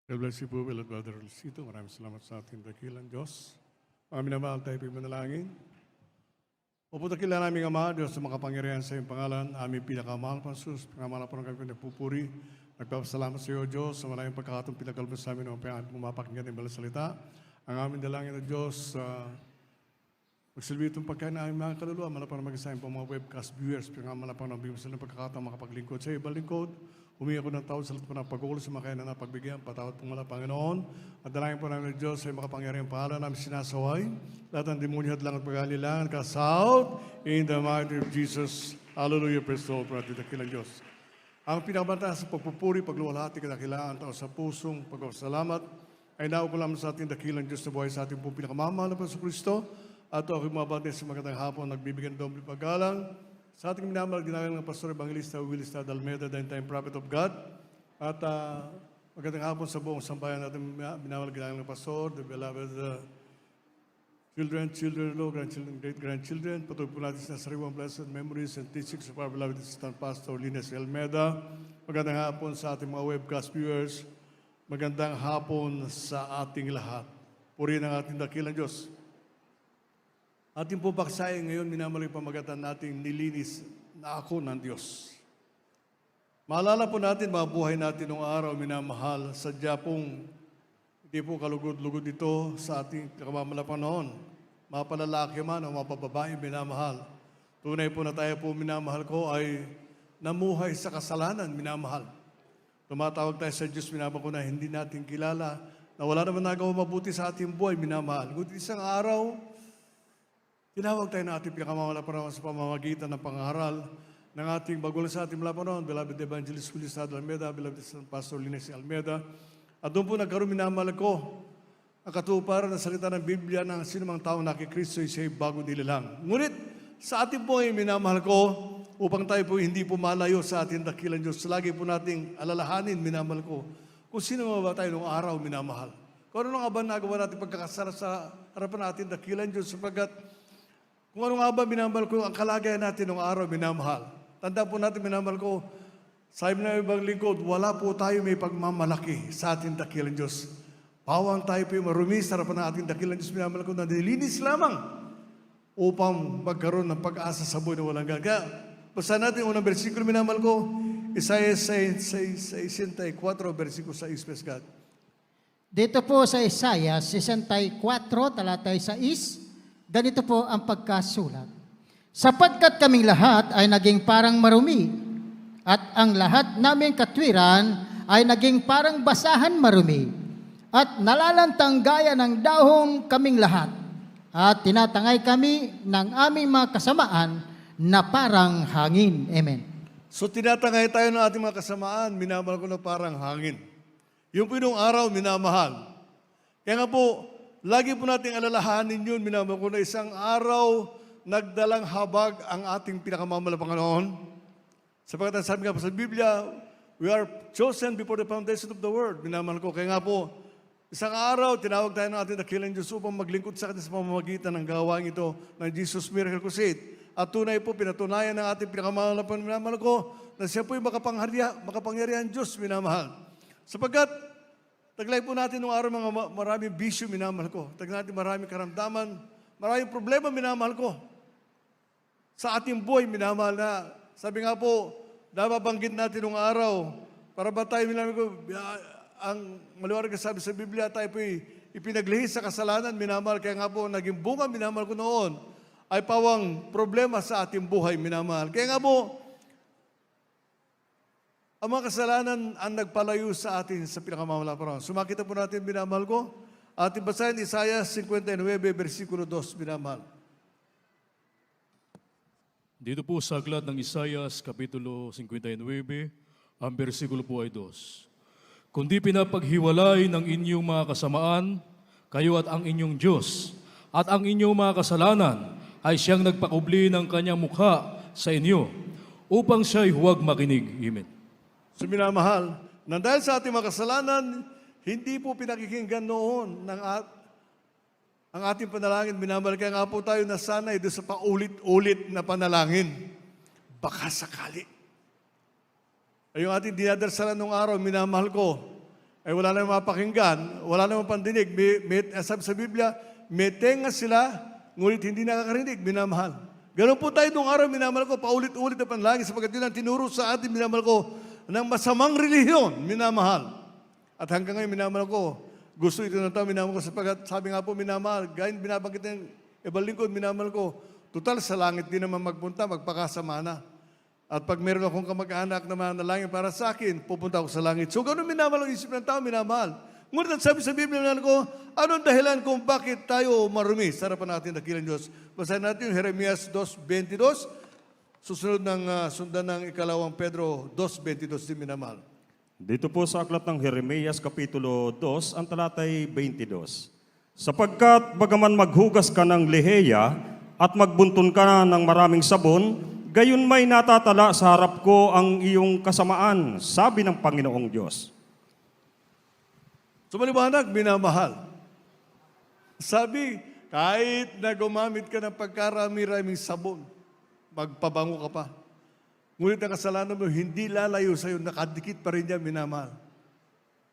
God bless you po, beloved Brother Lucito. Maraming salamat sa ating dakilang Diyos. Mga minamahal tayo po manalangin. Opo dakilang naming Ama, Diyos sa makapangyarihan sa iyong pangalan, aming pinakamahal pa sus, pinamahal po ng kami pinagpupuri. Nagpapasalamat sa iyo, Diyos, sa maraming pagkakataong pinagalbos sa amin ng pumapakinggan ng balang salita. Ang aming dalangin na Diyos, magsilbi itong pagkain na aming mga kaluluwa, malapang na mag-assign po mga webcast viewers, malapang na bigyan sila ng pagkakataong makapaglingkod sa iyo, balingkod. Humingi ako ng tawad sa lahat po ng pag-uul sa mga kaya na napagbigyan, patawad po mula Panginoon. At dalangin po namin ng Diyos sa makapangyarihang pangalan namin sinasaway. Lahat ng demonyo at lang at pag-alilangan, cast out in the mighty of Jesus. Hallelujah, praise the Lord, praise the dakilang Diyos. Ang pinakabantayan sa pagpupuri, pagluwalhati, kadakilaan, tao sa pusong pagpapasalamat, ay naog ko lamang sa ating dakilang Diyos na buhay sa ating pong pinakamamahal na Panginoon Kristo. At ako mabantay sa magandang hapon, nagbibigyan ng doble paggalang. Sa ating minamahal, ginagalang ng Pastor Evangelista Willis Dalmeda, the time prophet of God. At magandang hapon sa buong sambayan natin minamahal, ginagalang ng Pastor, the beloved children, grandchildren, great-grandchildren. Patuloy po natin sa sariwang blessed memories and teachings of our beloved assistant Pastor Linus Almeda. Magandang hapon sa ating mga webcast viewers. Magandang hapon sa ating lahat. Purihin ang ating dakilang Diyos. Ating po baksayin ngayon, minamali pamagatan nating nilinis na ako ng Diyos. Maalala po natin, mga buhay natin noong araw, minamahal, sadya pong hindi po kalugod-lugod ito sa ating kamamalapan noon. Mga palalaki man o mga babae, minamahal. Tunay po na tayo po, minamahal ko, ay namuhay sa kasalanan, minamahal. Tumatawag tayo sa Diyos, minamahal ko na hindi natin kilala, na wala naman nagawa mabuti sa ating buhay, minamahal. Ngunit isang araw, tinawag tayo na ating pinakamamalapan sa pamamagitan ng pangaral ng ating bagulang sa ating malapanon, beloved Evangelist Willis Almeda, beloved Pastor Linus Almeda. At doon po nagkaroon minamahal ko ang katuparan ng salita ng Biblia ng sinumang tao na kay Kristo ay siya'y bago nilalang. Ngunit sa ating po ay minamahal ko upang tayo po hindi po malayo sa ating dakilang Diyos. Lagi po nating alalahanin, minamahal ko, kung sino ba tayo noong araw minamahal. Kung ano nga ba nagawa natin pagkakasala sa harapan natin dakilang Diyos sapagkat kung ano nga ba minamahal ko, ang kalagayan natin ng araw, minamahal. Tanda po natin, minamahal ko, sabi na ibang lingkod, wala po tayo may pagmamalaki sa ating dakilang Diyos. Pawang tayo po yung marumi sa harapan ng ating dakilang Diyos, minamahal ko, na nilinis lamang upang magkaroon ng pag-asa sa buhay na walang gaga. Basta natin unang versikulo, minamahal ko, Isaiah 64, versikulo 6, praise God. Dito po sa Isaiah 64, talatay 6, ganito po ang pagkasulat. Sapagkat kaming lahat ay naging parang marumi, at ang lahat naming katwiran ay naging parang basahan marumi, at nalalantang gaya ng dahon kaming lahat, at tinatangay kami ng aming mga kasamaan na parang hangin. Amen. So tinatangay tayo ng ating mga kasamaan, minamahal ko na parang hangin. Yung pinong araw, minamahal. Kaya nga po, lagi po nating alalahanin yun, minamahal ko na isang araw, nagdalang habag ang ating pinakamamalapan noon. Sapagkat sabi nga po sa Biblia, we are chosen before the foundation of the world. Minamahal ko, kaya nga po, isang araw, tinawag tayo ng ating dakilang Diyos upang maglingkod sa atin sa pamamagitan ng gawain ito ng Jesus Miracle Crusade. At tunay po, pinatunayan ng ating pinakamamalapan, minamahal ko, na siya po yung makapangyarihan Diyos, minamahal. Sapagkat, taglay po natin nung araw mga maraming bisyo, minamahal ko. Taglay natin maraming karamdaman, maraming problema, minamahal ko. Sa ating buhay, minamahal na. Sabi nga po, nababanggit natin nung araw, para ba tayo, minamahal ko, ang maliwanag sabi sa Biblia, tayo po ipinaglihis sa kasalanan, minamahal. Kaya nga po, naging bunga, minamahal ko noon, ay pawang problema sa ating buhay, minamahal. Kaya nga po, ang mga kasalanan ang nagpalayo sa atin sa pinakamamalapan. Sumakita po natin, minamahal ko. Ating basahin, Isaiah 59, versikulo 2, minamahal. Dito po sa aklat ng Isaias, Kapitulo 59, ang versikulo po ay 2. Kundi pinapaghiwalay ng inyong mga kasamaan, kayo at ang inyong Diyos, at ang inyong mga kasalanan ay siyang nagpakubli ng kanyang mukha sa inyo, upang siya'y huwag makinig. Amen. So minamahal, nang dahil sa ating mga kasalanan, hindi po pinakikinggan noon ang ating panalangin. Minamahal, kaya nga po tayo nasanay doon sa paulit-ulit na panalangin. Baka sakali. Ay yung ating dinadasalan nung araw, minamahal ko, ay wala namang mapakinggan, wala namang pandinig. Sabi sa Biblia, may tenga sila, ngunit hindi nakakarinig, minamahal. Ganun po tayo nung araw, minamahal ko, paulit-ulit na panalangin sapagkat yun ang tinuro sa atin, minamahal ko, ng masamang relihiyon, minamahal. At hanggang ngayon, minamahal ko, gusto ito na ito, minamahal ko, sapagkat sabi nga po, minamahal, gayun binabanggit ng ibang lingkod, minamahal ko, total sa langit din naman magpunta, magpakasama na. At pag meron akong kamag-anak na manalangin para sa akin, pupunta ako sa langit. So ganun minamahal ang isip ng tao, minamahal. Ngunit at sabi sa Biblia minamahal ko, anong dahilan kung bakit tayo marumi sa harapan natin dakilang Diyos? Basahin natin yung Jeremias 2:22, susunod ng sundan ng ikalawang Pedro 2:22 din minamahal. Dito po sa aklat ng Jeremias Kapitulo 2, ang talatay 22. Sapagkat bagaman maghugas ka ng liheya at magbuntun ka ng maraming sabon, gayon may natatala sa harap ko ang iyong kasamaan, sabi ng Panginoong Diyos. So maliwanag, minamahal. Sabi, kahit na gumamit ka ng pagkarami-raming sabon, magpabango ka pa. Ngunit ang kasalanan mo, hindi lalayo sa'yo, nakadikit pa rin yan, minamahal.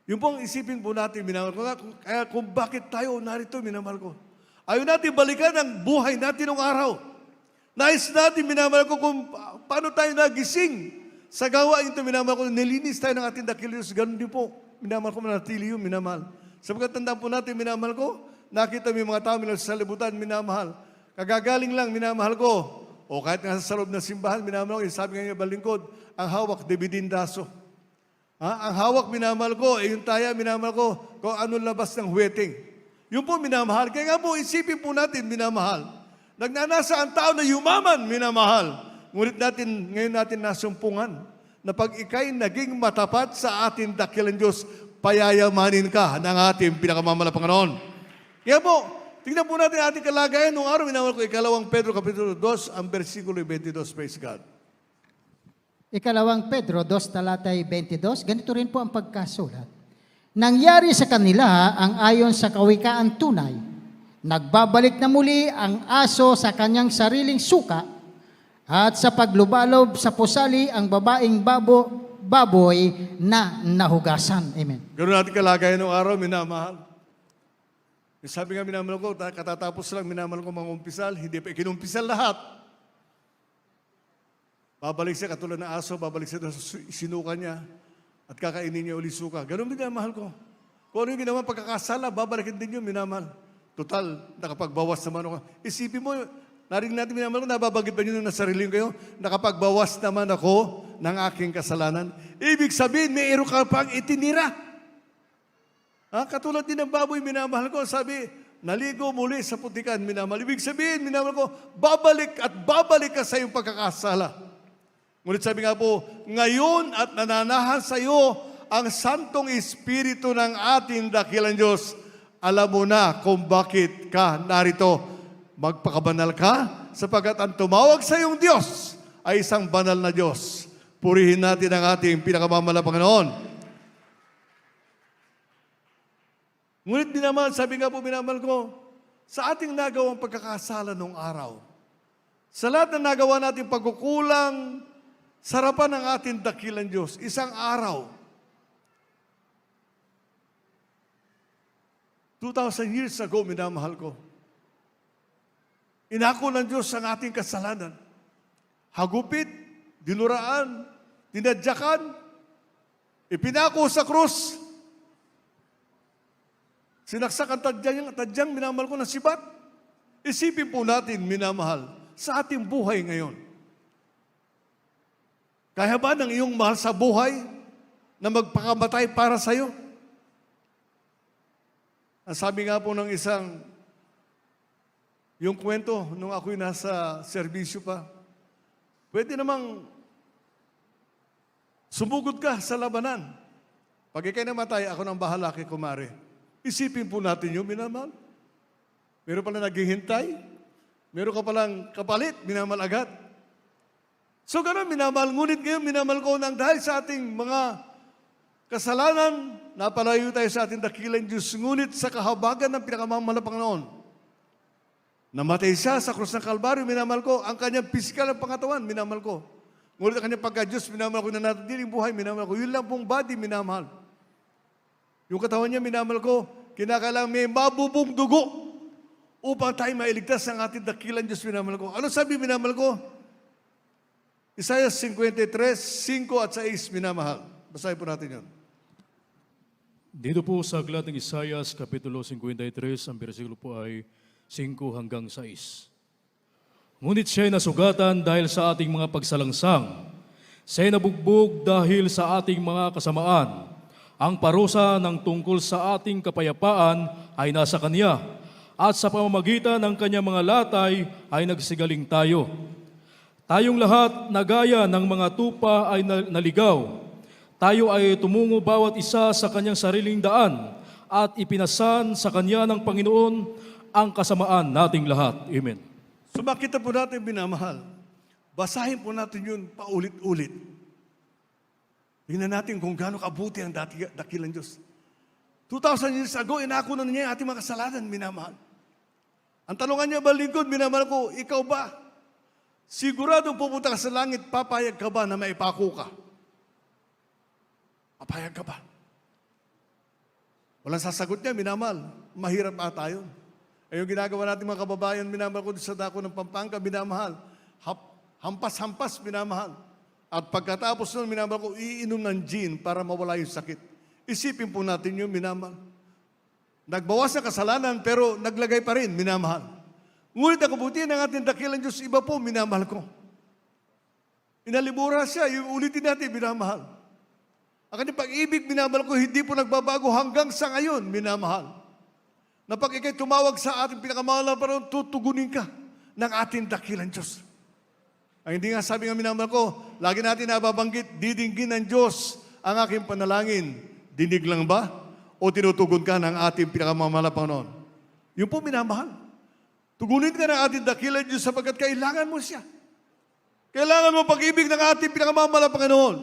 Yung pong isipin po natin, minamahal ko. Kaya kung bakit tayo narito, minamahal ko. Ayaw natin balikan ang buhay natin ng araw. Nais natin, minamahal ko, kung paano tayo nagising sa gawain ito, minamahal ko, nilinis tayo ng ating dakilos. Ganun din po, minamahal ko, manatili yung minamahal. Sapagkat tandaan po natin, minamahal ko, nakita mo yung mga tao sa libutan, minamahal. Kagagaling lang, minamahal ko. O kahit nga sa loob ng simbahan, minamahal ko, sabi nga niya, balingkod, ang hawak, debidindaso. Ang hawak, minamahal ko, yung taya, minamahal ko, kung anong labas ng huweting. Yun po, minamahal. Kaya nga po, isipin po natin, minamahal. Nagnanasa ang tao na yumaman, minamahal. Ngunit ngayon natin nasumpungan na pag ikay naging matapat sa ating dakilang Diyos, payayamanin ka ng ating pinakamamala Panginoon. Kaya po, tingnan po natin ating kalagayan noong araw, minamahal ko, ikalawang Pedro Kapitulo 2, ang versikulo 22, praise God. Ikalawang Pedro 2, talatay 22, ganito rin po ang pagkasulat. Nangyari sa kanila ang ayon sa kawikaan tunay. Nagbabalik na muli ang aso sa kanyang sariling suka at sa paglubalob sa pusali ang babaeng baboy na nahugasan. Amen. Ganoon natin kalagayan noong araw, minamahal. Sabi nga, minamahal ko, katatapos lang, minamahal ko mga umpisal, hindi pa ikinumpisal lahat. Babalik siya katulad ng aso, babalik siya sa sinuka niya at kakainin niya uli suka. Ganun minamahal ko. Kung ano yung ginawa pagkakasala, babalikin din yun, minamahal. Total, nakapagbawas naman ako. Isipin mo, narinig natin minamahal ko, nababagit ba nyo na sarili kayo? Nakapagbawas naman ako ng aking kasalanan. Ibig sabihin, may iro ka pang itinira. Katulad din ng baboy, minamahal ko, sabi, naligo muli sa putikan, minamahal. Ibig sabihin, minamahal ko, babalik at babalik ka sa iyong pagkakasala. Ngunit sabi nga po, ngayon at nananahan sa iyo ang Santong Espiritu ng ating dakilang Diyos. Alam mo na kung bakit ka narito. Magpakabanal ka sapagkat ang tumawag sa iyong Diyos ay isang banal na Diyos. Purihin natin ang ating pinakamamala Panginoon. Ngunit minamahal, sabi nga po minamahal ko, sa ating nagawang pagkakasala noong araw, sa lahat na nagawa natin pagkukulang, sarapan ng ating dakilang Diyos, isang araw, 2,000 years ago, minamahal ko, inako ng Diyos ang ating kasalanan. Hagupit, dinuraan, dinadyakan, ipinako sa krus, sinaksak ang tadyang minamahal ko na sibat. Isipin po natin, minamahal, sa ating buhay ngayon. Kaya ba ng iyong mahal sa buhay na magpakamatay para sa iyo? Ang sabi nga po ng isang, yung kwento nung ako'y nasa serbisyo pa, pwede namang sumugod ka sa labanan. Pag ikay namatay, ako nang bahala kay kumare. Isipin po natin yung minamahal. Meron pala naghihintay. Meron ka palang kapalit, minamahal agad. So gano'n, minamahal. Ngunit ngayon, minamahal ko nang dahil sa ating mga kasalanan, napalayo tayo sa ating dakilang Diyos. Ngunit sa kahabagan ng pinakamamahal na Panginoon, namatay siya sa krus ng Kalbaryo, minamahal ko. Ang kanyang pisikal na pangatawan, minamahal ko. Ngunit ang kanyang pagka-Diyos, minamahal ko na natatiling buhay, minamahal ko. Yun lang pong body, minamahal. Yung katawan niya, minamahal ko, kinakailangan may mabubong dugo upang tayo mailigtas ng ating dakilang Diyos, minamahal ko. Ano sabi, minamahal ko? Isaiah 53, 5 at 6, minamahal. Basahin po natin yun. Dito po sa aklat ng Isaias, Kapitulo 53, ang bersikulo po ay 5 hanggang 6. Ngunit siya'y nasugatan dahil sa ating mga pagsalangsang. Siya'y nabugbog dahil sa ating mga kasamaan. Ang parusa ng tungkol sa ating kapayapaan ay nasa Kanya. At sa pamamagitan ng Kanyang mga latay ay nagsigaling tayo. Tayong lahat na gaya ng mga tupa ay naligaw. Tayo ay tumungo bawat isa sa kanyang sariling daan at ipinasan sa kanya ng Panginoon ang kasamaan nating lahat. Amen. So makita po natin, minamahal. Basahin po natin yun paulit-ulit. Tingnan natin kung gaano kabuti ang dakilang Diyos. 2,000 years ago, inako na niya ang ating mga kasalanan, minamahal. Ang tanungan niya ba, lingkod, minamahal ko, ikaw ba? Siguradong pupunta ka sa langit, papayag ka ba na maipako ka? Papayag ka ba? Walang sasagot niya, minamahal. Mahirap ata yun. Eh yung ginagawa natin mga kababayan, minamahal ko sa dako ng Pampanga, minamahal. Hampas-hampas, minamahal. At pagkatapos nun, minamahal ko, iinom ng gin para mawala yung sakit. Isipin po natin yung minamahal. Nagbawas na kasalanan, pero naglagay pa rin, minamahal. Ngunit ang kabutihan ng ating dakilang Diyos, iba po, minamahal ko. Inalibura siya, yung ulitin natin, minamahal. Ang kanyang pag-ibig, minamahal ko, hindi po nagbabago hanggang sa ngayon, minamahal. Na pag ikay tumawag sa ating pinakamahal na parang tutugunin ka ng ating dakilang Diyos. Ang hindi nga sabi nga minamahal ko, lagi natin nababanggit, didinggin ng Diyos ang aking panalangin. Dinig lang ba? O tinutugon ka ng ating pinakamahal na Panginoon? Yun po minamahal. Tugunin ka ng ating dakilang Diyos sapagkat kailangan mo siya. Kailangan mo pag-ibig ng ating pinakamahal na Panginoon.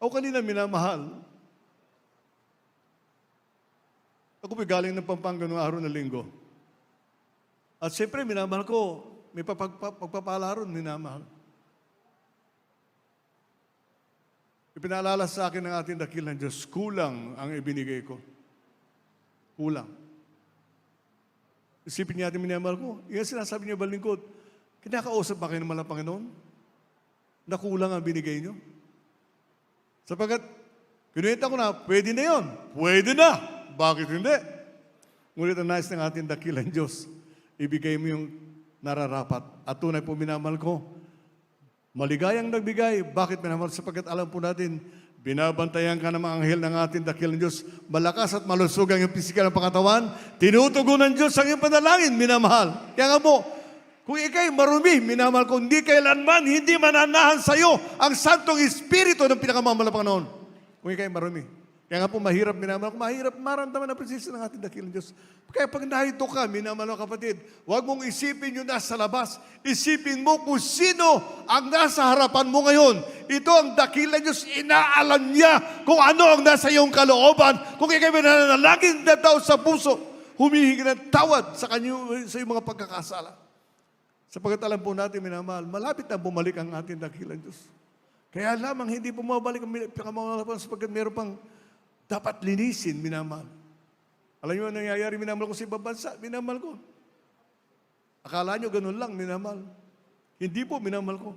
Ako kanina minamahal. Ako po'y galing ng Pampanga noong araw na linggo. At siyempre, minamahal ko, may pagpapala ron, minamahal. Ipinaalala sa akin ng ating dakilang Diyos, kulang ang ibinigay ko. Kulang. Isipin niya ating minamahal ko, yung sinasabi niya balingkod, kinakausap ba kayo naman ng Panginoon? Na kulang ang binigay niyo? Sapagkat, kinuwenta ko na, pwede na yun. Pwede na. Bakit hindi? Ngunit ang nais ng ating dakilang Diyos, ibigay mo yung nararapat. At tunay po minamahal ko, maligayang nagbigay. Bakit minamahal? Sapagkat alam po natin, binabantayan ka ng mga anghel ng ating dakilang Diyos. Malakas at malusog ang iyong pisikal ng pangatawan. Tinutugon ng Diyos ang iyong panalangin, minamahal. Kaya nga po, kung ikay marumi, minamahal ko, hindi kailanman, hindi mananahan sa iyo ang Santong Espiritu ng pinakamamahal na Panginoon. Kung ikay marumi. Kaya nga po, mahirap, minamahal ko, mahirap maramdaman ang presensya ng ating dakilang Diyos. Kaya pag narito ka, minamahal ko kapatid, huwag mong isipin yung nasa labas. Isipin mo kung sino ang nasa harapan mo ngayon. Ito ang dakilang Diyos, inaalam niya kung ano ang nasa iyong kalooban. Kung ikay mananalangin na tao sa puso, humihingi ng tawad sa iyong mga pagkakasala. Sapagkat alam po natin, minamahal, malapit na bumalik ang ating dakilang Diyos. Kaya lamang hindi bumabalik ang pinakamahal sapagkat meron pang dapat linisin, minamahal. Alam niyo ang nangyayari, minamahal ko sa ibang bansa, minamahal ko. Akala niyo ganun lang, minamahal. Hindi po, minamahal ko.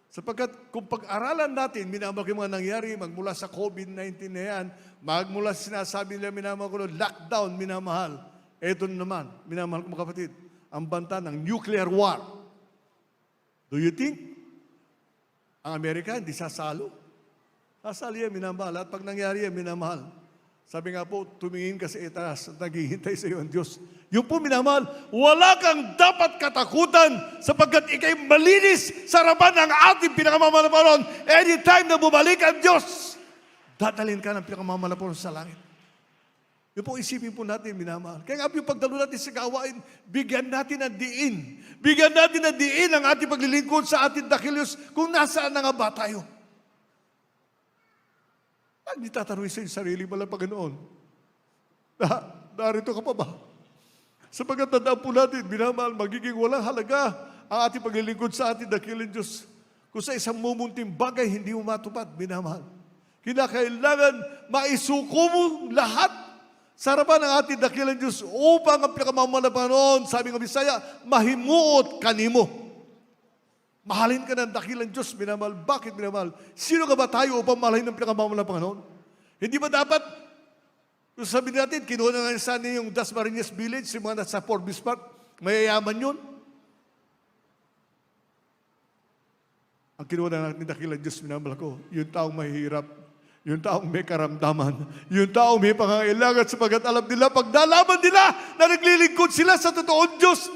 Sapagkat kung pag-aralan natin, minamahal ko yung mga nangyari, magmula sa COVID-19 na yan, magmula sinasabi nila, minamahal ko, lockdown, minamahal. Eto naman, minamahal ko mga kapatid, ang banta ng nuclear war. Do you think ang Amerika hindi sasalo? Sasalo yan, minamahal. At pag nangyari yan, minamahal. Sabi nga po, tumingin ka sa itaas at naghihintay sa iyo ang Diyos. Yung po, minamahal, wala kang dapat katakutan sapagkat ikay malinis sa harapan ng ating pinakamamahal na Panginoon. Anytime na bumalik ang Diyos, dadalhin ka ng pinakamamahal na Panginoon sa langit. Yung po isipin po natin, minamahal. Kaya nga yung pagdalo natin sa gawain, bigyan natin ng diin. Bigyan natin ng diin ang ating paglilingkod sa ating dakilos kung nasaan na nga ba tayo. Hindi tatanungin sa sarili mo lang, Panginoon. Narito ka pa ba? Sapagkat tandaan po natin, minamahal, magiging walang halaga ang ating paglilingkod sa ating dakilang Diyos. Kung sa isang mumunting bagay, hindi mo matupad, minamahal. Kinakailangan maisuko mo lahat sa harapan ng ating dakilang Diyos upang ang pinakamamala pa noon, sabi ng Bisaya, mahimuot kanimo. Mahalin ka ng dakilang Diyos, minamahal. Bakit minamahal? Sino ka ba tayo upang mahalin ng pinakamamala pa noon? Hindi ba dapat, kung sabihin natin, kinuha na nga sana yung Dasmariñas Village, yung mga nasa Fort Bismarck, mayayaman yun. Ang kinuha na natin dakilang Diyos, minamahal ko, yung taong mahihirap, yung taong may karamdaman, yung taong may pangangailangan sapagat alam nila, pag nalaman nila na naglilingkod sila sa totoong Diyos,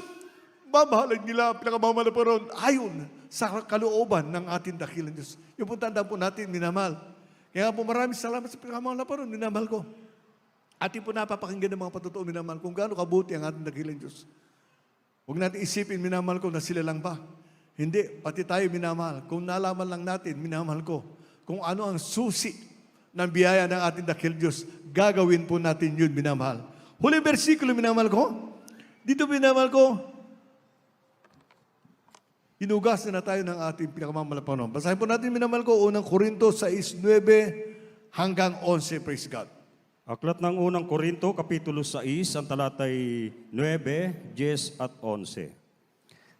mamahalin nila ang pinakamamahal pa ron ayon sa kalooban ng ating dakilang Diyos. Yung po tandaan po natin, minamahal. Kaya po maraming salamat sa pinakamamahal pa ron, minamahal ko. Ating po napapakinggan ng mga patutuo, minamahal, kung gaano kabuti ang ating dakilang Diyos. Huwag natin isipin, minamahal ko, na sila lang ba? Hindi, pati tayo minamahal. Kung nalaman lang natin, minamahal ko, kung ano ang susi ng biyaya ng ating dakilang Diyos, gagawin po natin yun, minamahal. Huling versikulo, minamahal ko. Dito, minamahal ko, hinugas na tayo ng ating pinakamamahal pa noon. Basahin po natin, minamahal ko, unang Korinto 6:9 hanggang 11, praise God. Aklat ng unang Korinto, Kapitulo 6, ang talatay 9, 10 at 11.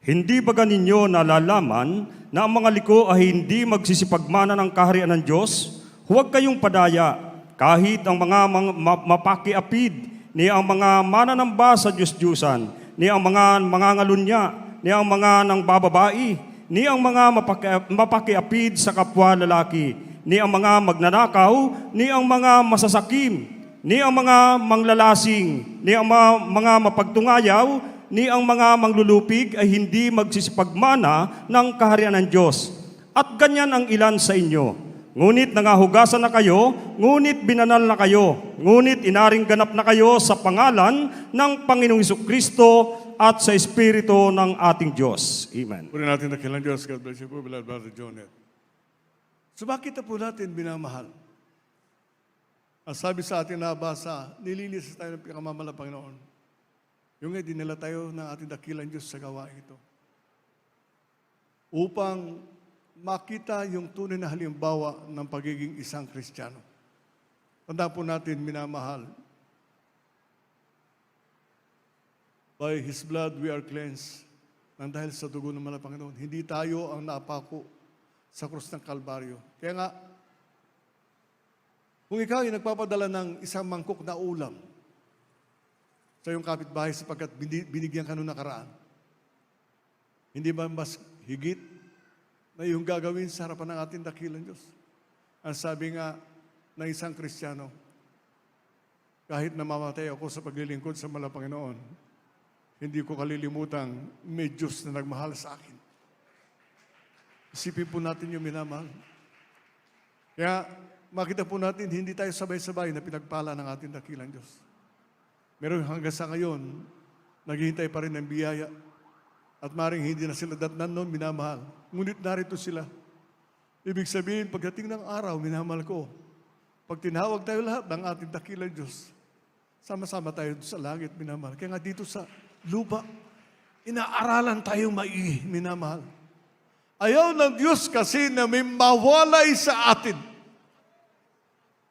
Hindi ba ninyo nalalaman na ang mga liko ay hindi magsisipagmana ng kaharian ng Diyos? Huwag kayong padaya, kahit ang mga mapakiapid, ni ang mga mananamba sa Diyos-Diyusan, ni ang mga mangangalunya, ni ang mga nang bababae, ni ang mga mapakiapid sa kapwa lalaki, ni ang mga magnanakaw, ni ang mga masasakim, ni ang mga manglalasing, ni ang mga mapagtungayaw, ni ang mga manglulupig ay hindi magsisipagmana ng kaharian ng Diyos. At ganyan ang ilan sa inyo. Ngunit nangahugasan na kayo, ngunit binanal na kayo, ngunit inaring ganap na kayo sa pangalan ng Panginoong Jesucristo at sa Espiritu ng ating Diyos. Amen. Puri natin dakilang Diyos. God bless you po, beloved Brother Jonet. So bakit na po natin binamahal? Ang sabi sa atin na basa, nilinis tayo ng pinakamamahal na Panginoon. Yung nga, dinala tayo ng ating dakilang Diyos sa gawain ito. Upang makita yung tunay na halimbawa ng pagiging isang Kristiyano. Tandaan po natin, minamahal. By His blood we are cleansed. Nang dahil sa dugo ng mga Panginoon, hindi tayo ang napako sa krus ng Kalbaryo. Kaya nga, kung ikaw ay nagpapadala ng isang mangkok na ulam sa iyong kapitbahay sapagkat binigyan ka nung nakaraan, hindi ba mas higit na yung gagawin sa harapan ng ating dakilang Diyos? Ang sabi nga ng isang Kristiyano, kahit namamatay ako sa paglilingkod sa mga Panginoon, hindi ko kalilimutang may Diyos na nagmahal sa akin. Isipin po natin yung minamahal. Kaya makita po natin, hindi tayo sabay-sabay na pinagpala ng ating dakilang Diyos. Meron hanggang sa ngayon, naghihintay pa rin ng biyaya. At maring hindi na sila datnan noon, minamahal. Ngunit narito sila. Ibig sabihin, pagdating ng araw, minamahal ko, pag tinawag tayo lahat ng ating dakilang Diyos, sama-sama tayo sa langit, minamahal. Kaya nga dito sa lupa, inaaralan tayong maigi, minamahal. Ayaw ng Diyos kasi na may mawalay sa atin.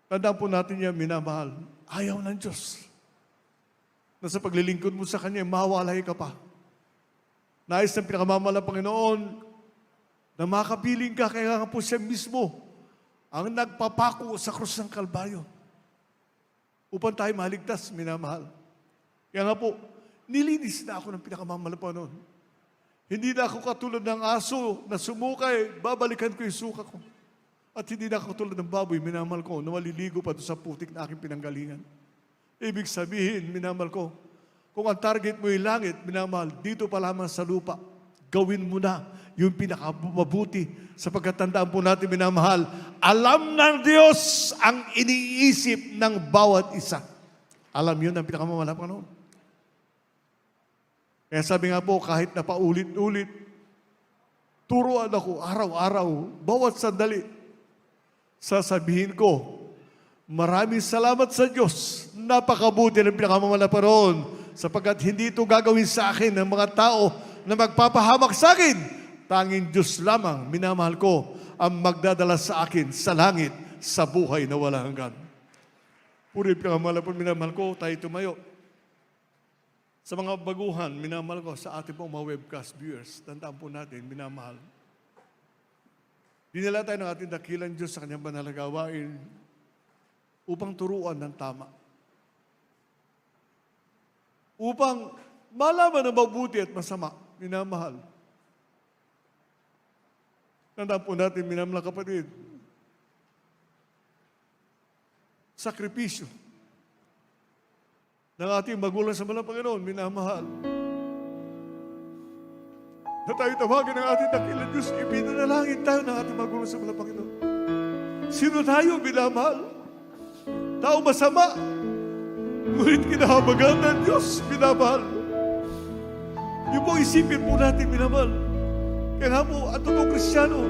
Tandaan po natin yan, minamahal. Ayaw ng Diyos na sa paglilingkod mo sa Kanya, mawalay ka pa. Nais ng pinakamamahal ng Panginoon na makapiling ka, kaya nga po siya mismo ang nagpapako sa krus ng Kalbaryo upang tayo maligtas, minamahal. Kaya nga po, nilinis na ako ng pinakamamahal ng Panginoon. Hindi na ako katulad ng aso na sumukay, babalikan ko yung suka ko. At hindi na ako katulad ng baboy, minamahal ko, na maliligo pa doon sa putik na aking pinanggalingan. Ibig sabihin, minamahal ko, kung ang target mo yung langit, minamahal, dito pa lamang sa lupa, gawin mo na yung pinakamabuti. Sapagkat tandaan po natin, minamahal, alam ng Diyos ang iniisip ng bawat isa. Alam yun ang pinakamamahal ng Panginoon. Kaya sabi nga po, kahit na paulit-ulit, turuan ako araw-araw, bawat sandali, sasabihin ko, maraming salamat sa Diyos, napakabuti ng pinakamamahal na Panginoon, sapagkat hindi ito gagawin sa akin ng mga tao na magpapahamak sa akin. Tanging Diyos lamang, minamahal ko, ang magdadala sa akin sa langit sa buhay na wala hanggan. Puri ka malapon, minamahal ko, tayo tumayo. Sa mga baguhan, minamahal ko, sa ating pong mga webcast viewers, tandaan po natin, minamahal. Dinala tayo ng ating dakilang Diyos sa kanyang banal na gawain upang turuan ng tama. Upang malaman ang mabuti at masama, minamahal. Tandaan po natin, minamahal kapatid, sakripisyo ng ating magulang sa malang Panginoon, minamahal. Na tayo tawagin ng ating dakilang Diyos, ipinanalangin tayo ng ating magulang sa malang Panginoon. Sino tayo, minamahal? Tao masama, ngunit kinahabagan ng Diyos, minamahal. Yung po isipin po natin, minamahal. Kaya nga po, ang totoong Kristiyano,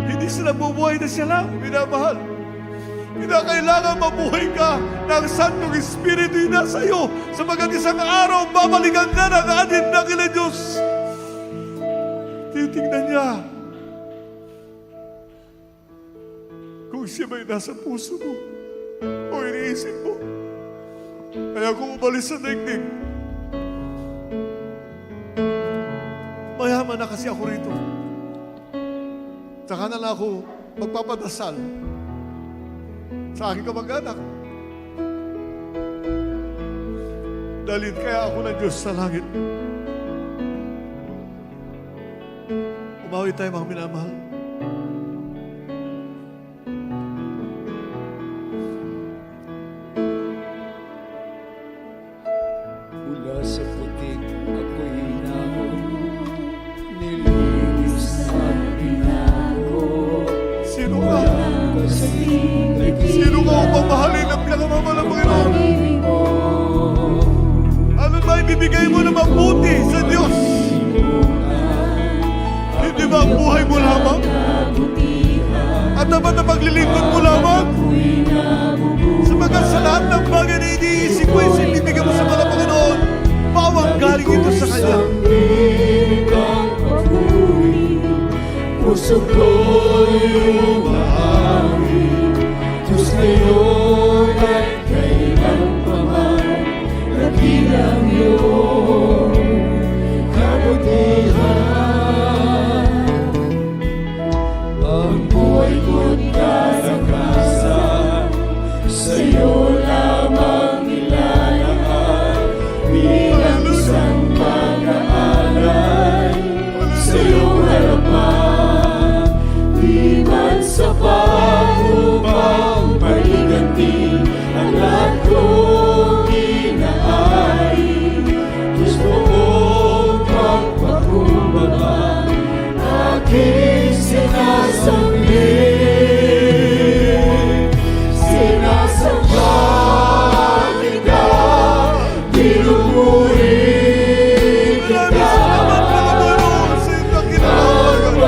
hindi sila bubuhay na siya lang, minamahal. Kinakailangan mabuhay ka ng Santong Espiritu na sa iyo. Sapagat isang araw, babalikan ka ng ating dakilang Diyos. Titignan niya kung siya may nasa puso mo o iniisip mo. Kaya kung umalis sa daigdig, mayaman na kasi ako rito. Tsaka na lang ako magpapadasal sa aking kamag-anak. Dalhin kaya ako ng Diyos sa langit. Umawi tayo, mga minamahal. Mula sa putik ako'y hinahon, nilinis at binago. Sino ka? Sino ka upang mahalin ang pinakamamahal ng Panginoon? Ano ba ibibigay mo na mabuti sa Diyos? Hindi ba ang buhay mo lamang? At dapat na paglilingkod mo lamang? Sabagat sa lahat ng bagay na iniisip mo, ibibigay mo sa mga Panginoon, bawang galing ito sa Kanya. Puso ko'y umahari, Diyos ngayon at kailanman, nagilang iyong kabutihan. Ang buhay ko't kalakasan, sa'yo lamang nilalaan, bilang isang mag-aalay, sa'yo harapan. Di man sapat upang maiganti ang lahat kong inaaring, Diyos buong pagpakumbaba, aking sinasambit. Sinasamba kita, pinupuri kita, ang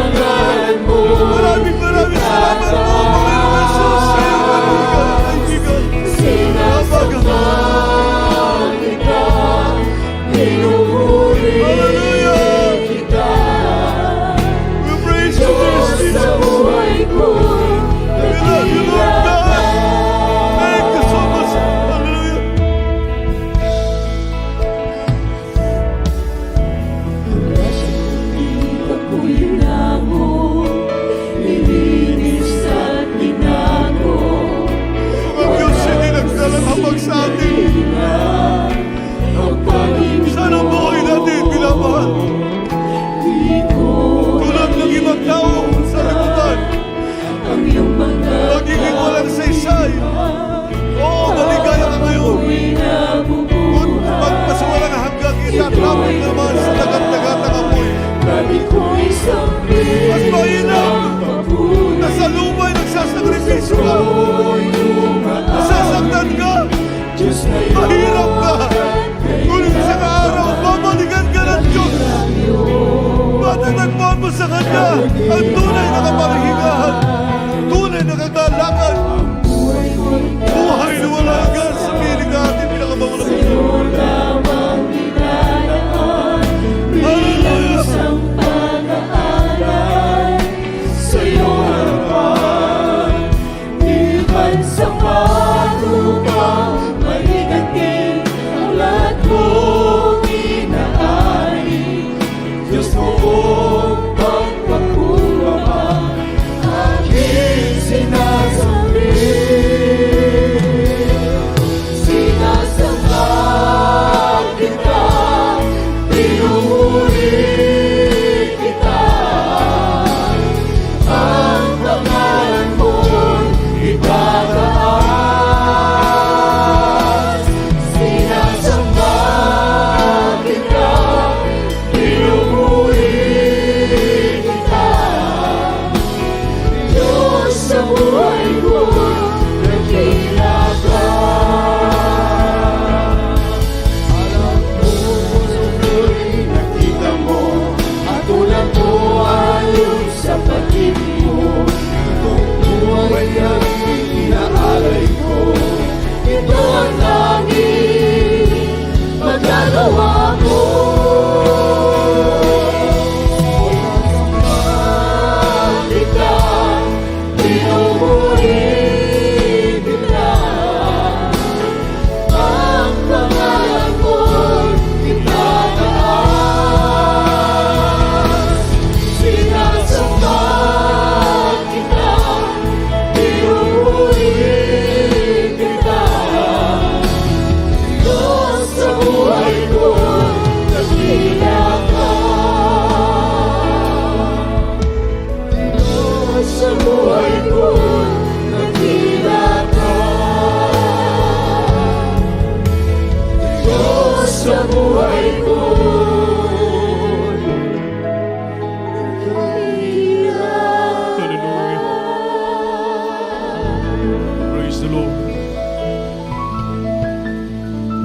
pangalan mo. Maraming salamat po, Panginoon Jesus, sa iyong kaibigan. Sinasamba kita, pinupuri kita. We praise you, Diyos Jesus. sa buhay ko'y We love you, Lord God. Thank you so much. Hallelujah. Ako'y hinamon, nilinis at binago. Mga Diyos, hindi nagdalang habag sa atin. Ang pag-ibig Sana ang buhay natin, pinamahal. Tulad ng ibang tao sa libutan, ang iyong mga magiging walang saysay. Oo, maligaya ka ngayon. Kung magpasawalang hanggang itatapon naman sa dagat-dagat ng apoy. Lagi ko'y sampit Mas mainam na sa lumay nagsasakripisyo ka. Nasasaktan ka. Diyos Mahirap ka. Ngunit sa araw, babalikan ka ng Diyos. Matatagpuan mo sa Kanya ang tunay na kapaligigan, tunay na kagalakan, buhay na wala hanggan sa piling natin pinakabangon na Panginoon. Hallelujah! sa'yo harapan,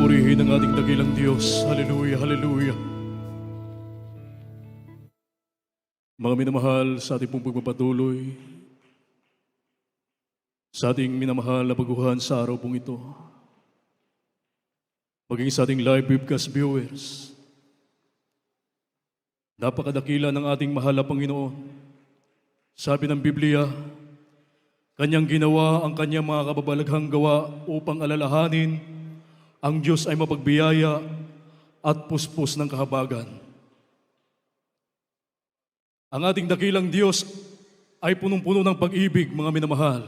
purihin ang ating dakilang Diyos. Hallelujah, hallelujah. Mga minamahal, sa ating pong pagpapatuloy, sa ating minamahal na baguhan sa araw pong ito, maging sa ating live webcast viewers, napakadakila ng ating mahal na Panginoon. Sabi ng Biblia, Kanyang ginawa ang Kanyang mga kababalaghang gawa upang alalahanin ang Diyos ay mapagbiyaya at puspos ng kahabagan. Ang ating dakilang Diyos ay punong-puno ng pag-ibig, mga minamahal.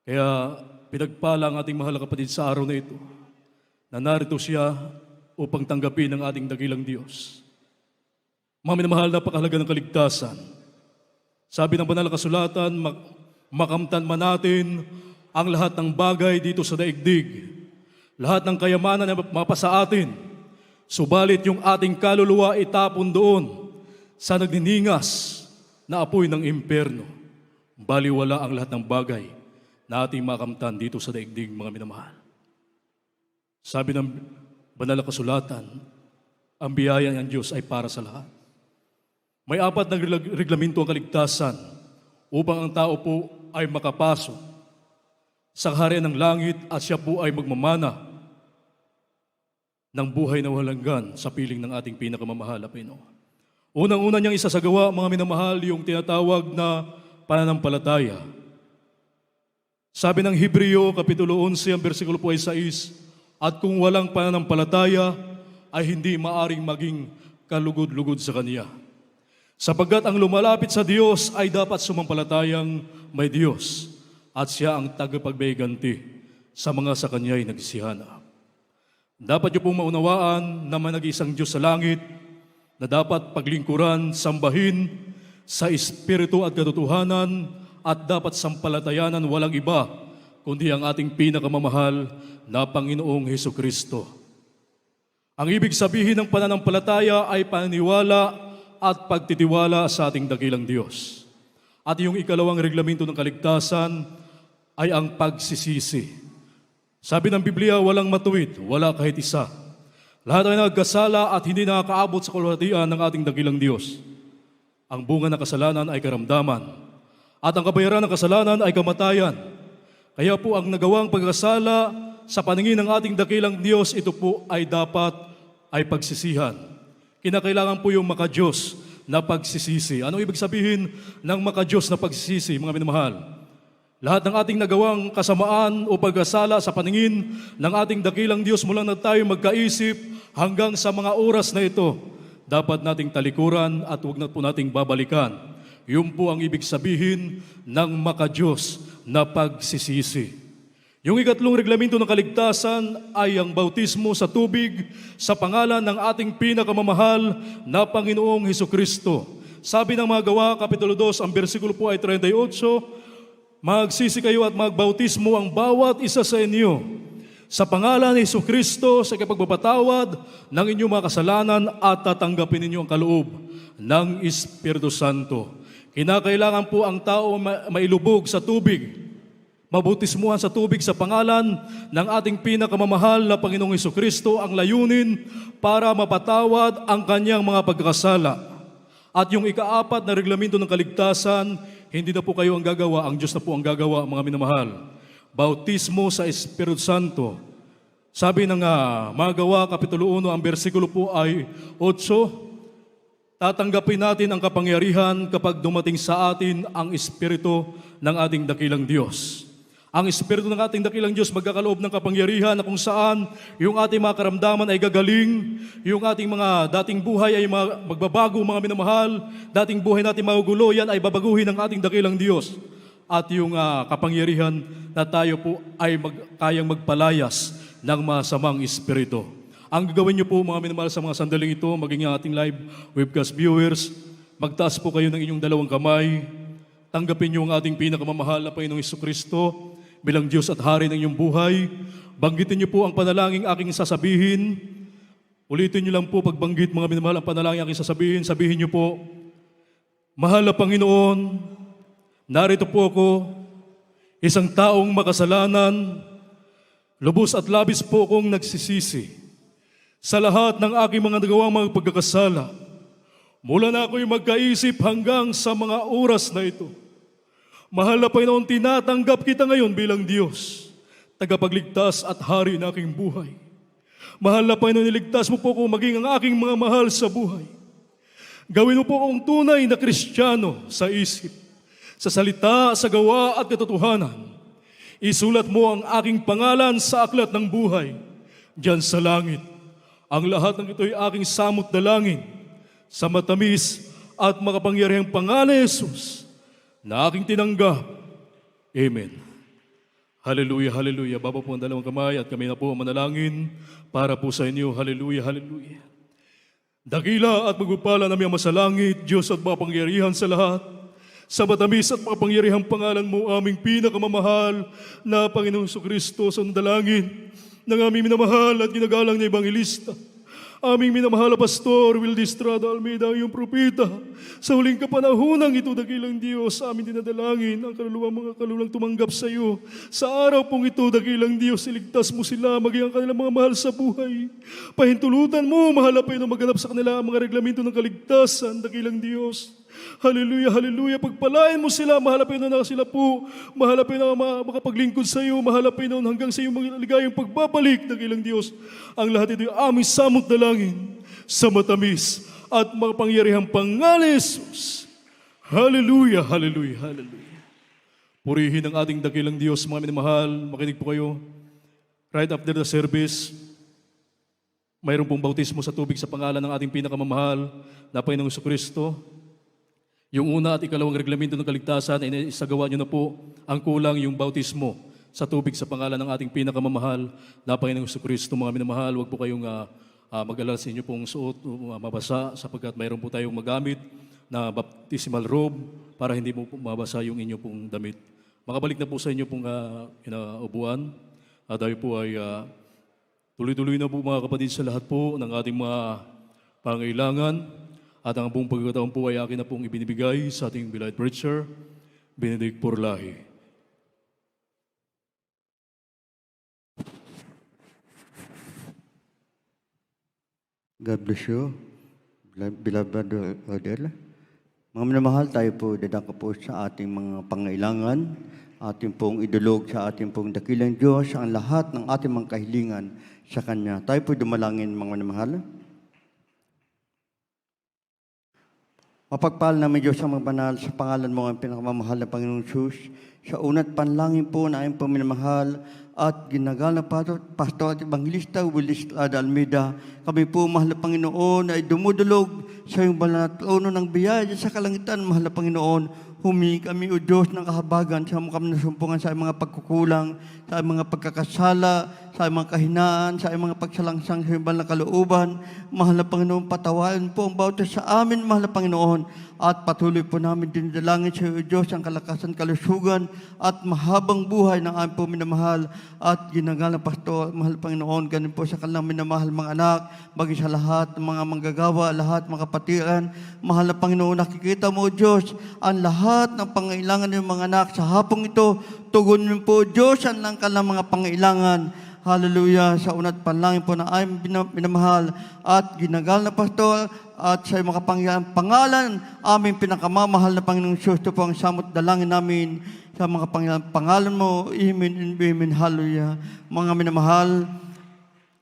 Kaya pinagpala ang ating mahal na kapatid sa araw na ito na narito siya upang tanggapin ang ating dakilang Diyos. Mga minamahal, napakahalaga ng kaligtasan. Sabi ng banal na kasulatan, makamtan man natin ang lahat ng bagay dito sa daigdig, lahat ng kayamanan na mapasa atin, subalit yung ating kaluluwa itapon doon sa nagniningas na apoy ng impyerno. Baliwala ang lahat ng bagay na ating makamtan dito sa daigdig, mga minamahal. Sabi ng banal na kasulatan, ang biyaya ng Diyos ay para sa lahat. May 4 na reglamento ang kaligtasan upang ang tao po ay makapasok sa kaharian ng langit at siya po ay magmamana ng buhay na walang hanggan sa piling ng ating pinakamamahal na Panginoon. Unang-una niyang isasagawa, mga minamahal, yung tinatawag na pananampalataya. Sabi ng Hebreo, Kapitulo 11, ang versikulo po ay 6, at kung walang pananampalataya, ay hindi maaring maging kalugod-lugod sa Kanya. Sapagkat ang lumalapit sa Diyos ay dapat sumampalatayang may Diyos at siya ang tagapagbayganti sa mga sa Kanya'y nagsisihanap. Dapat niyo pong maunawaan na may nag-iisang Diyos sa langit na dapat paglingkuran, sambahin sa Espiritu at katotohanan at dapat sampalatayanan walang iba kundi ang ating pinakamamahal na Panginoong Hesukristo. Ang ibig sabihin ng pananampalataya ay paniniwala at pagtitiwala sa ating dakilang Diyos. At yung ikalawang reglamento ng kaligtasan ay ang pagsisisi. Sabi ng Biblia, walang matuwid, wala kahit isa. Lahat ay nagkasala at hindi nakakaabot sa kalwalhatian ng ating dakilang Diyos. Ang bunga ng kasalanan ay karamdaman. At ang kabayaran ng kasalanan ay kamatayan. Kaya po ang nagawang pagkasala sa paningin ng ating dakilang Diyos, ito po ay dapat ay pagsisihan. Kinakailangan po yung maka-Diyos na pagsisisi. Anong ibig sabihin ng maka-Diyos na pagsisisi, mga minamahal? Lahat ng ating nagawang kasamaan o pagkasala sa paningin ng ating dakilang Diyos mula na tayo magkaisip hanggang sa mga oras na ito, dapat nating talikuran at huwag na po nating babalikan. Yun po ang ibig sabihin ng maka-Diyos na pagsisisi. Yung ikatlong reglamento ng kaligtasan ay ang bautismo sa tubig sa pangalan ng ating pinakamamahal na Panginoong Hesukristo. Sabi ng mga Gawa, Kapitulo 2, ang bersikulo po ay 38, magsisi kayo at magbautismo ang bawat isa sa inyo sa pangalan ni Hesukristo sa kapagpapatawad ng inyong mga kasalanan at tatanggapin ninyo ang kaloob ng Espiritu Santo. Kinakailangan po ang tao mailubog sa tubig, mabautismuhan sa tubig sa pangalan ng ating pinakamamahal na Panginoong Hesukristo, ang layunin para mapatawad ang kanyang mga pagkakasala. At yung ika-4 na reglamento ng kaligtasan, hindi na po kayo ang gagawa, ang Diyos na po ang gagawa, mga minamahal. Bautismo sa Espiritu Santo. Sabi ng mga Gawa, Kapitulo 1, ang bersikulo po ay 8, tatanggapin natin ang kapangyarihan kapag dumating sa atin ang Espiritu ng ating dakilang Diyos. Ang Espiritu ng ating dakilang Diyos magkakaloob ng kapangyarihan na kung saan yung ating mga karamdaman ay gagaling, yung ating mga dating buhay ay magbabago, mga minamahal, dating buhay natin magugulo, yan ay babaguhin ng ating dakilang Diyos. At yung kapangyarihan na tayo po ay kayang magpalayas ng masamang espiritu. Ang gagawin niyo po, mga minamahal, sa mga sandaling ito, maging ating live webcast viewers, magtaas po kayo ng inyong dalawang kamay, tanggapin niyo ang ating pinakamamahal na Panginoong Hesukristo bilang Diyos at Hari ng inyong buhay. Banggitin niyo po ang panalangin aking sasabihin. Ulitin niyo lang po pagbanggit, mga minamahal, ang panalangin aking sasabihin. Sabihin niyo po, Mahal na Panginoon, narito po ako, isang taong makasalanan, Lubos at labis po akong nagsisisi sa lahat ng aking mga nagawang mga pagkakasala. Mula na ako'y magkaisip hanggang sa mga oras na ito. Mahal na Panginoon, tinatanggap kita ngayon bilang Diyos, tagapagligtas at hari ng aking buhay. Mahal na Panginoon, iligtas mo po kung maging ang aking mga mahal sa buhay. Gawin mo po akong tunay na Kristiyano sa isip, sa salita, sa gawa at katotohanan. Isulat mo ang aking pangalan sa aklat ng buhay, diyan sa langit. Ang lahat ng ito'y aking samot dalangin sa matamis at makapangyarihang pangalan ni Jesus na aking tinanggap. Amen. Hallelujah, hallelujah. Baba po ang dalawang kamay at kami na po ang manalangin para po sa inyo. Hallelujah, hallelujah. Dakila at magpapala namin ang masalangit, Diyos at makapangyarihan sa lahat. Sa matamis at makapangyarihang pangalan mo, aming pinakamamahal na Panginoong Kristo, sa dalangin ng aming minamahal at ginagalang na Ebanghelista. Aming minamahal na Pastor Will Distrada Almeida, ang iyong propita. Sa huling kapanahonang ito, dakilang Diyos, aming dinadalangin ang mga kalulang tumanggap sa iyo. Sa araw pong ito, dakilang Diyos, iligtas mo sila, maging ang kanilang mga mahal sa buhay. Pahintulutan mo, mahal na Panginoon, maganap sa kanila ang mga reglamento ng kaligtasan, dakilang Diyos. Hallelujah, hallelujah. Pagpalain mo sila, mahal na Panginoon na sila po. Mahal na Panginoon makapaglingkod sa iyo. Mahal na Panginoon hanggang sa iyong maligayang pagbabalik ng ilang Diyos. Ang lahat ito ay aming samot dalangin sa matamis at makapangyarihang pangalan ni Jesus. Hallelujah, hallelujah, hallelujah. Purihin ang ating dakilang Diyos, mga minamahal. Makinig po kayo. Right after the service, mayroon pong bautismo sa tubig sa pangalan ng ating pinakamamahal na Panginoong Kristo. Yung una at ikalawang reglamento ng kaligtasan ay isagawa nyo na po. Ang kulang yung bautismo sa tubig sa pangalan ng ating pinakamamahal na Panginoong Kristo. Mga minamahal, huwag po kayong mag-alala sa inyo pong suot, mabasa, sapagkat mayroon po tayong magamit na baptismal robe para hindi mo mabasa yung inyo pong damit. Makabalik na po sa inyo pong upuan. Dahil po ay tuloy-tuloy na po mga kapatid sa lahat po ng ating mga pangailangan. At ang buong pagkakataon po ay akin na pong ibinibigay sa ating beloved preacher, Benedict Porlahi. God bless you, beloved Odell. Mga minamahal, tayo po dadako po sa ating mga pangailangan, ating pong idulog sa ating pong dakilang Diyos, ang lahat ng ating mga kahilingan sa Kanya. Tayo po dumalangin, mga minamahal. Mapagpahal namin Diyos ang mga banal sa pangalan mo ang pinakamamahal na Panginoong Diyos. Sa una't panlangin po na aming paminamahal at ginagala Pastor at Evangelista Will Distrada Almeida. Kami po, mahal na Panginoon, ay dumudulog sa iyong banal na trono ng biyaya sa kalangitan, mahal na Panginoon. Humingi kami, O Diyos, ng kahabagan sa mga nasumpungan sa mga pagkukulang, sa mga pagkakasala, sa mga kahinaan, sa mga pagsalangsang sa ibang na kalooban. Mahal na Panginoon, patawarin po ang bawat sa amin, mahal na Panginoon. At patuloy po namin dinadalangin sa iyo, Diyos, ang kalakasan, kalusugan, at mahabang buhay ng aming po minamahal at ginagalang Pastor, mahal na Panginoon. Ganun po sa kanilang minamahal mga anak, bagay sa lahat ng mga manggagawa, lahat mga kapatiran. Mahal na Panginoon, nakikita mo, Diyos, ang lahat ng pangailangan ng mga anak sa hapong ito. Tugunin po, Diyos, ang kanilang mga pangailangan. Hallelujah. Sa una't panlangin po na aming minamahal at ginagal na Pastor at sa mga pangalan, aming pinakamamahal na Panginoong Diyos. Ito po ang samot dalangin namin sa mga pangalan mo. Amen, amen, hallelujah. Mga minamahal,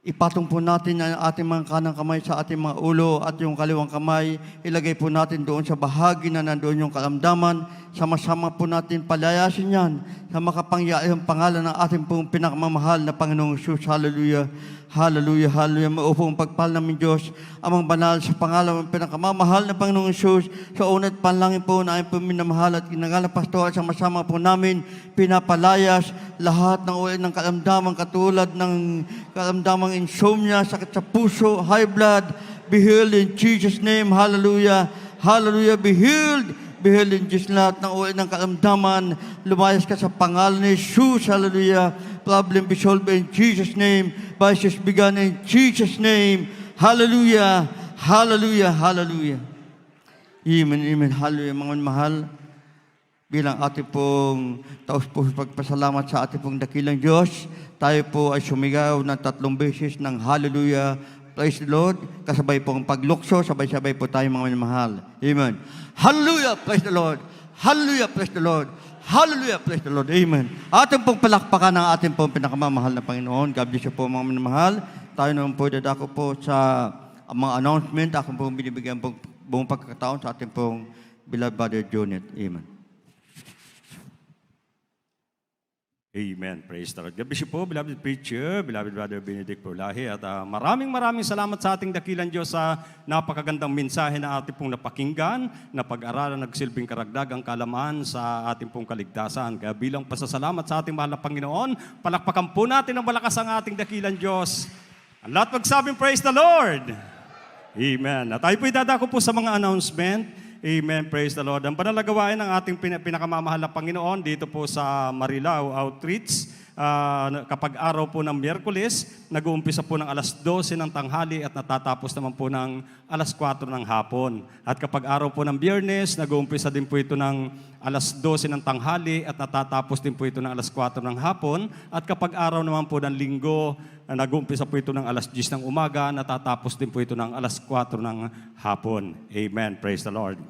ipatong po natin ang ating mga kanang kamay sa ating mga ulo at yung kaliwang kamay, ilagay po natin doon sa bahagi na nandoon yung karamdaman. Sama-sama po natin palayasin yan sa makapangyarihang pangalan ng ating pong pinakamamahal na Panginoong Diyos. Hallelujah. Hallelujah, hallelujah. Maupong pagpahal namin Diyos, amang banal sa pangalan ng pinakamamahal na Panginoong Diyos. Sa una't panlangin po na aming minamahal at ginagalang Pastor, sama-sama po namin pinapalayas lahat ng uri ng karamdaman katulad ng karamdamang insomnia, sakit sa puso, high blood. Be healed in Jesus' name. Hallelujah. Hallelujah. Be healed. Be healed in Jesus' lahat ng uri ng karamdaman. Lumayas ka sa pangalan ni Jesus. Hallelujah. Problem be solved in Jesus' name. Vices begun in Jesus' name. Hallelujah. Hallelujah. Hallelujah. Amen. Amen. Hallelujah. Mga mahal. bilang ating pong taus-pusong pagpasalamat sa ating pong dakilang Diyos, tayo po ay sumigaw ng 3 beses ng Hallelujah, praise the Lord, kasabay pong paglukso, sabay-sabay po tayo mga minamahal. Amen. Hallelujah, praise the Lord. Hallelujah, praise the Lord. Hallelujah, praise the Lord. Amen. Ating pong palakpakan ng ating pong pinakamamahal na Panginoon. God bless you po mga minamahal. Tayo naman po dadako po sa mga announcement. Ako pong binibigyan pong buong pagkakataon sa ating pong beloved brother Jonet. Amen. Amen. Praise the Lord. God bless you po, beloved preacher, beloved brother Benedict Pulahi. At maraming salamat sa ating dakilang Diyos sa napakagandang mensahe na ating pong napakinggan, na pag-aralan nagsilbing karagdagang kalaman sa ating pong kaligtasan. Kaya bilang pasasalamat sa ating mahal na Panginoon, palakpakan po natin ng malakas ang ating dakilang Diyos. Ang lahat magsabing praise the Lord. Amen. At tayo po idadako po sa mga announcement. Amen. Praise the Lord. Ang panalagawain ng ating pinakamamahal na Panginoon dito po sa Marilao Outreach, kapag araw po ng Miyerkules, nag-uumpisa po ng alas 12 ng tanghali at natatapos naman po ng alas 4 ng hapon. At kapag araw po ng Biyernes, nag-uumpisa din po ito ng alas 12 ng tanghali at natatapos din po ito ng alas 4 ng hapon. At kapag araw naman po ng Linggo, nag-uumpisa po ito ng alas 10 ng umaga, natatapos din po ito ng alas 4 ng hapon. Amen. Praise the Lord.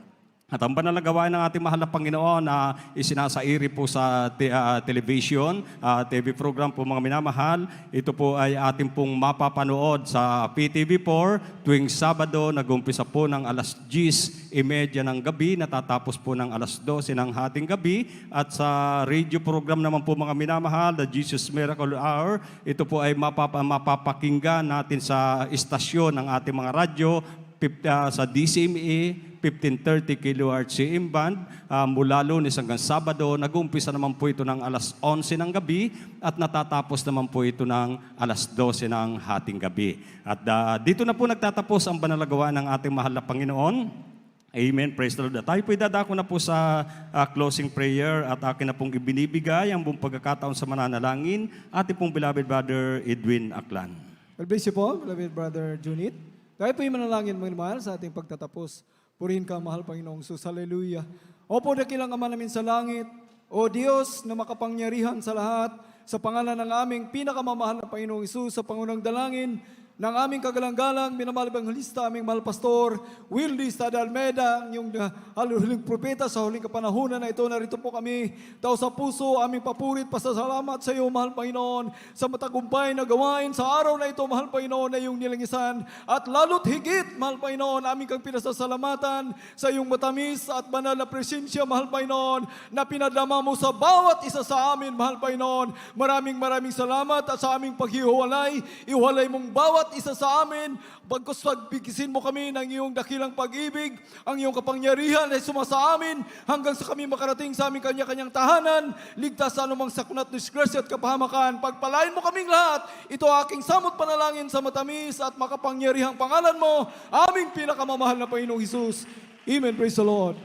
At ang banal na gawain ng ating mahal na Panginoon na isinasairi po sa television, TV program po mga minamahal, ito po ay ating pong mapapanood sa PTV4 tuwing Sabado, nag-umpisa po ng alas 10:30 ng gabi, natatapos po ng alas 12 ng hating gabi. At sa radio program naman po mga minamahal, the Jesus Miracle Hour, ito po ay mapapakinggan natin sa istasyon ng ating mga radyo, sa DCMA, 1530 kHz CM band, mula Lunes hanggang Sabado. Nag-uumpisa naman po ito ng alas 11 ng gabi at natatapos naman po ito ng alas 12 ng hating gabi. At dito na po nagtatapos ang banalagawa ng ating mahal na Panginoon. Amen. Praise the Lord. At tayo po idadako na po sa closing prayer at akin na pong ibinibigay ang buong pagkakataon sa mananalangin ating pong beloved brother Edwin Aklan. God bless you po, beloved brother Junit. Tayo po yung manalangin mga mahal sa ating pagtatapos. Purihin ka, mahal Panginoong Jesus. Hallelujah. Opo, dakilang Ama namin sa langit, O Diyos na makapangyarihan sa lahat, sa pangalan ng aming pinakamamahal na Panginoong Jesus, sa pangunang dalangin ng aming kagalang-galang, minamahal Ebanghelista, aming mahal pastor, Wildy Estrada Almeida, yung huling propeta sa huling kapanahunan na ito, narito po kami, tao sa puso, aming papurit, pasasalamat sa iyo, mahal Panginoon, sa matagumpay na gawain sa araw na ito, mahal Panginoon, na iyong nilangisan, at lalo't higit, mahal Panginoon, aming kang pinasasalamatan sa iyong matamis at banal na presensya, mahal Panginoon, na pinadama mo sa bawat isa sa amin, mahal Panginoon. Maraming salamat at sa aming paghihiwalay, iwalay mong bawat isa sa amin, pagkus pagbigisin mo kami ng iyong dakilang pag-ibig, ang iyong kapangyarihan ay sumasa amin hanggang sa kami makarating sa aming kanya-kanyang tahanan, ligtas sa anumang sakuna at disgrasya at kapahamakan. Pagpalain mo kaming lahat, ito aking samot panalangin sa matamis at makapangyarihang pangalan mo, aming pinakamamahal na Panginoong Hesus. Amen. Praise the Lord.